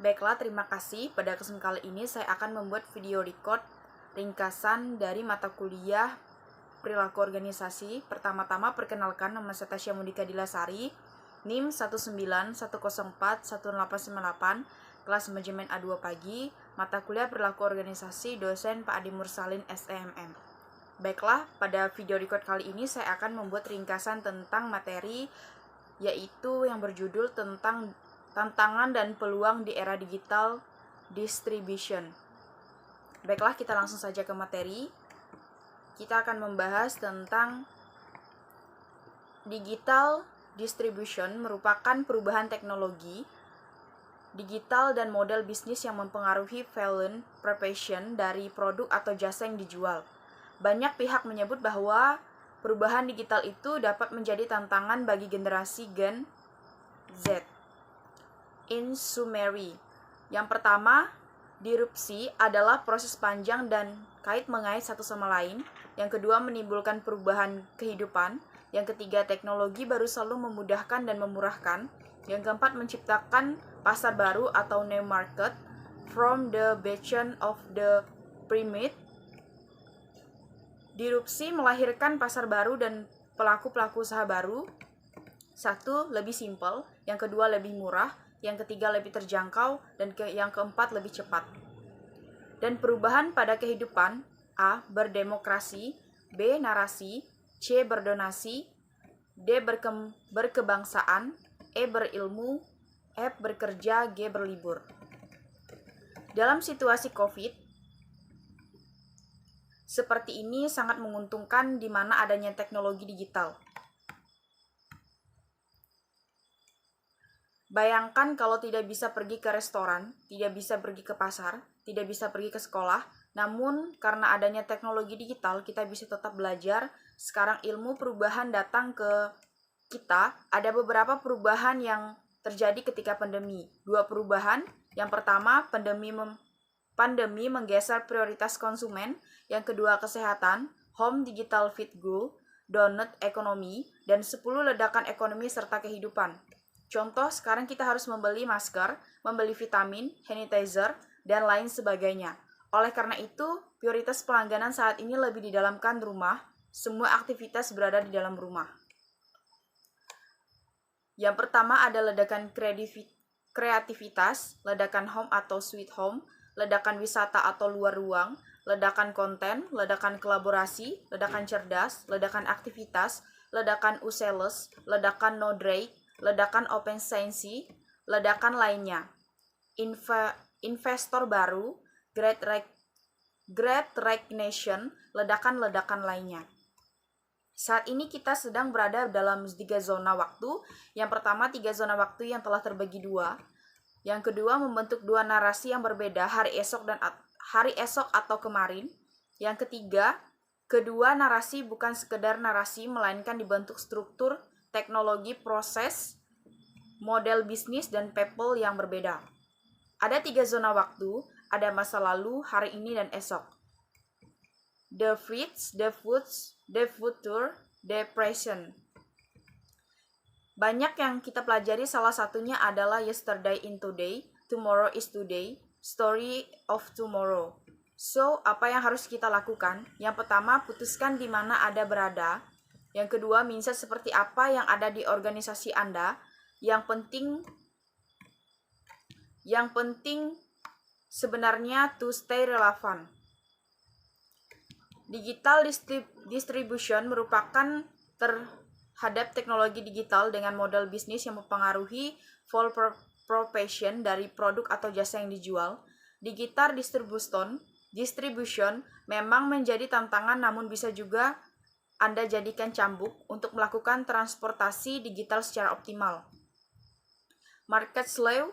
Baiklah, terima kasih. Pada kesempatan kali ini saya akan membuat video record ringkasan dari mata kuliah perilaku organisasi. Pertama-tama perkenalkan, nama saya Tasya Mudika Dilasari, NIM 191041898, kelas manajemen A2 pagi, mata kuliah perilaku organisasi, dosen Pak Adi Mursalin SEMM. Baiklah, pada video record kali ini saya akan membuat ringkasan tentang materi, yaitu yang berjudul tentang tantangan dan peluang di era digital distribution. Baiklah, kita langsung saja ke materi. Kita akan membahas tentang digital distribution merupakan perubahan teknologi digital dan model bisnis yang mempengaruhi value proposition dari produk atau jasa yang dijual. Banyak pihak menyebut bahwa perubahan digital itu dapat menjadi tantangan bagi generasi Gen Z. In summary, yang pertama, disrupsi adalah proses panjang dan kait-mengait satu sama lain. Yang kedua, menimbulkan perubahan kehidupan. Yang ketiga, teknologi baru selalu memudahkan dan memurahkan. Yang keempat, menciptakan pasar baru atau new market from the vision of the pyramid. Disrupsi melahirkan pasar baru dan pelaku-pelaku usaha baru. Satu, lebih simpel. Yang kedua, lebih murah. Yang ketiga, lebih terjangkau. Dan yang keempat, lebih cepat. Dan perubahan pada kehidupan: A. Berdemokrasi, B. Narasi, C. Berdonasi, D. Berkebangsaan, E. Berilmu, F. Bekerja, G. Berlibur. Dalam situasi COVID seperti ini sangat menguntungkan di mana adanya teknologi digital. Bayangkan kalau tidak bisa pergi ke restoran, tidak bisa pergi ke pasar, tidak bisa pergi ke sekolah, namun karena adanya teknologi digital kita bisa tetap belajar. Sekarang ilmu perubahan datang ke kita. Ada beberapa perubahan yang terjadi ketika pandemi. Dua perubahan. Yang pertama, pandemi menggeser prioritas konsumen. Yang kedua, kesehatan, home digital fit go, donut ekonomi, dan 10 ledakan ekonomi serta kehidupan. Contoh, sekarang kita harus membeli masker, membeli vitamin, sanitizer, dan lain sebagainya. Oleh karena itu, prioritas pelangganan saat ini lebih didalamkan rumah. Semua aktivitas berada di dalam rumah. Yang pertama ada ledakan kreativitas, ledakan home atau sweet home, ledakan wisata atau luar ruang, ledakan konten, ledakan kolaborasi, ledakan cerdas, ledakan aktivitas, ledakan useless, ledakan no drake, ledakan open science, ledakan lainnya. Investor baru, great resignation, ledakan-ledakan lainnya. Saat ini kita sedang berada dalam 3 zona waktu. Yang pertama, 3 zona waktu yang telah terbagi 2. Yang kedua, membentuk 2 narasi yang berbeda, hari esok atau kemarin. Yang ketiga, kedua narasi bukan sekedar narasi, melainkan dibentuk struktur, teknologi, proses, model bisnis, dan people yang berbeda. Ada 3 zona waktu, ada masa lalu, hari ini, dan esok. The future, the present. Banyak yang kita pelajari, salah satunya adalah yesterday in today, tomorrow is today, story of tomorrow. So, apa yang harus kita lakukan? Yang pertama, putuskan di mana Anda berada. Yang kedua, mindset seperti apa yang ada di organisasi Anda. Yang penting sebenarnya to stay relevant. Digital distribution merupakan terhadap teknologi digital dengan model bisnis yang mempengaruhi value proposition dari produk atau jasa yang dijual. Digital distribution memang menjadi tantangan, namun bisa juga Anda jadikan cambuk untuk melakukan transportasi digital secara optimal. Market slew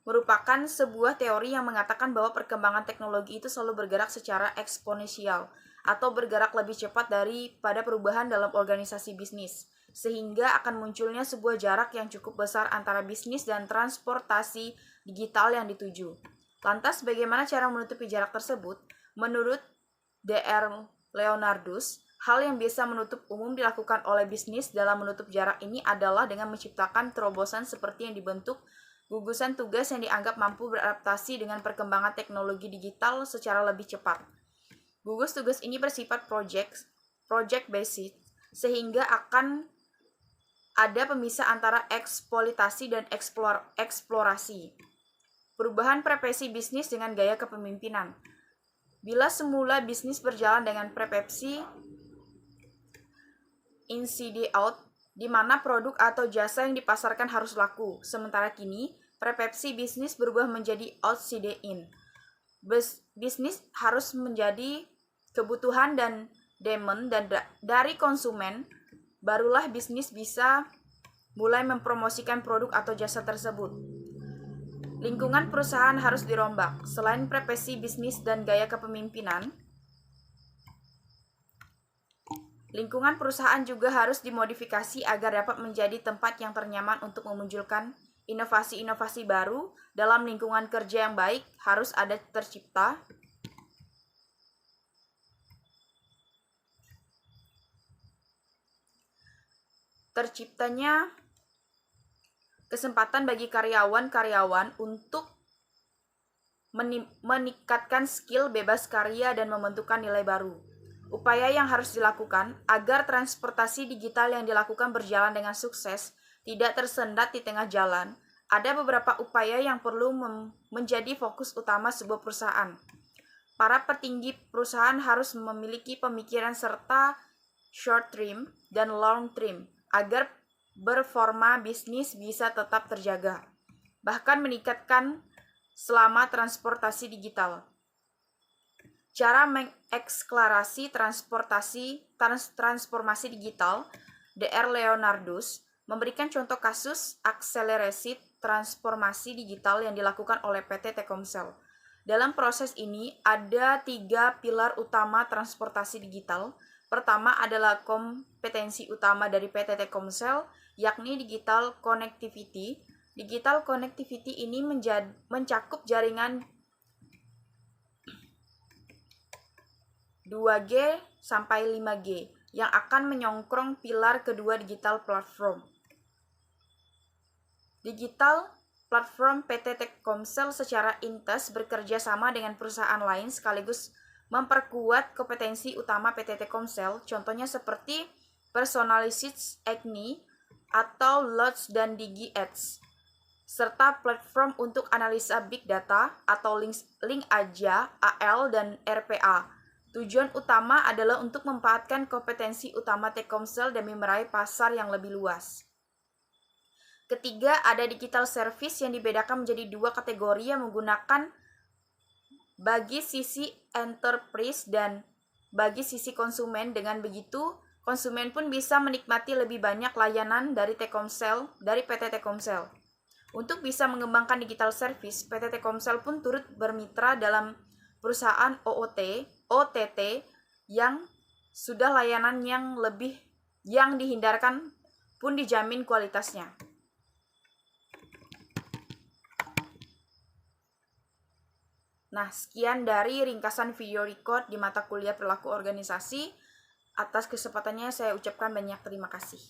merupakan sebuah teori yang mengatakan bahwa perkembangan teknologi itu selalu bergerak secara eksponensial atau bergerak lebih cepat daripada perubahan dalam organisasi bisnis, sehingga akan munculnya sebuah jarak yang cukup besar antara bisnis dan transportasi digital yang dituju. Lantas, bagaimana cara menutupi jarak tersebut? Menurut Dr. Leonardus, hal yang biasa menutup umum dilakukan oleh bisnis dalam menutup jarak ini adalah dengan menciptakan terobosan seperti yang dibentuk gugusan tugas yang dianggap mampu beradaptasi dengan perkembangan teknologi digital secara lebih cepat. Gugus tugas ini bersifat project based, sehingga akan ada pemisah antara eksploitasi dan eksplorasi. Perubahan preferensi bisnis dengan gaya kepemimpinan. Bila semula bisnis berjalan dengan preferensi inside out, di mana produk atau jasa yang dipasarkan harus laku, sementara kini preferensi bisnis berubah menjadi outside in. Bisnis harus menjadi kebutuhan dan demand dari konsumen, barulah bisnis bisa mulai mempromosikan produk atau jasa tersebut. Lingkungan perusahaan harus dirombak. Selain preferensi bisnis dan gaya kepemimpinan, lingkungan perusahaan juga harus dimodifikasi agar dapat menjadi tempat yang ternyaman untuk memunculkan inovasi-inovasi baru. Dalam lingkungan kerja yang baik harus ada terciptanya kesempatan bagi karyawan-karyawan untuk meningkatkan skill bebas karya dan membentukkan nilai baru. Upaya yang harus dilakukan agar transportasi digital yang dilakukan berjalan dengan sukses, tidak tersendat di tengah jalan. Ada beberapa upaya yang perlu menjadi fokus utama sebuah perusahaan. Para petinggi perusahaan harus memiliki pemikiran serta short term dan long term agar performa bisnis bisa tetap terjaga, bahkan meningkatkan selama transportasi digital. Cara mengekselerasi transformasi digital, Dr. Leonardus memberikan contoh kasus akselerasi transformasi digital yang dilakukan oleh PT Telkomsel. Dalam proses ini ada 3 pilar utama transportasi digital. Pertama adalah kompetensi utama dari PT Telkomsel, yakni digital connectivity. Digital connectivity ini mencakup jaringan 2G sampai 5G yang akan menyongkrong pilar kedua digital platform. Digital platform PT Telkomsel secara intens bekerja sama dengan perusahaan lain sekaligus memperkuat kompetensi utama PT Telkomsel, contohnya seperti Personalized Agni atau Lots dan Digi Ads, serta platform untuk analisa big data atau link aja, AL dan RPA. Tujuan utama adalah untuk memanfaatkan kompetensi utama Telkomsel demi meraih pasar yang lebih luas. Ketiga, ada digital service yang dibedakan menjadi 2 kategori yang menggunakan bagi sisi enterprise dan bagi sisi konsumen. Dengan begitu, konsumen pun bisa menikmati lebih banyak layanan dari PT Telkomsel. Untuk bisa mengembangkan digital service, PT Telkomsel pun turut bermitra dalam perusahaan OTT yang sudah layanan yang dihindarkan pun dijamin kualitasnya. Nah, sekian dari ringkasan video record di mata kuliah perilaku organisasi. Atas kesempatannya saya ucapkan banyak terima kasih.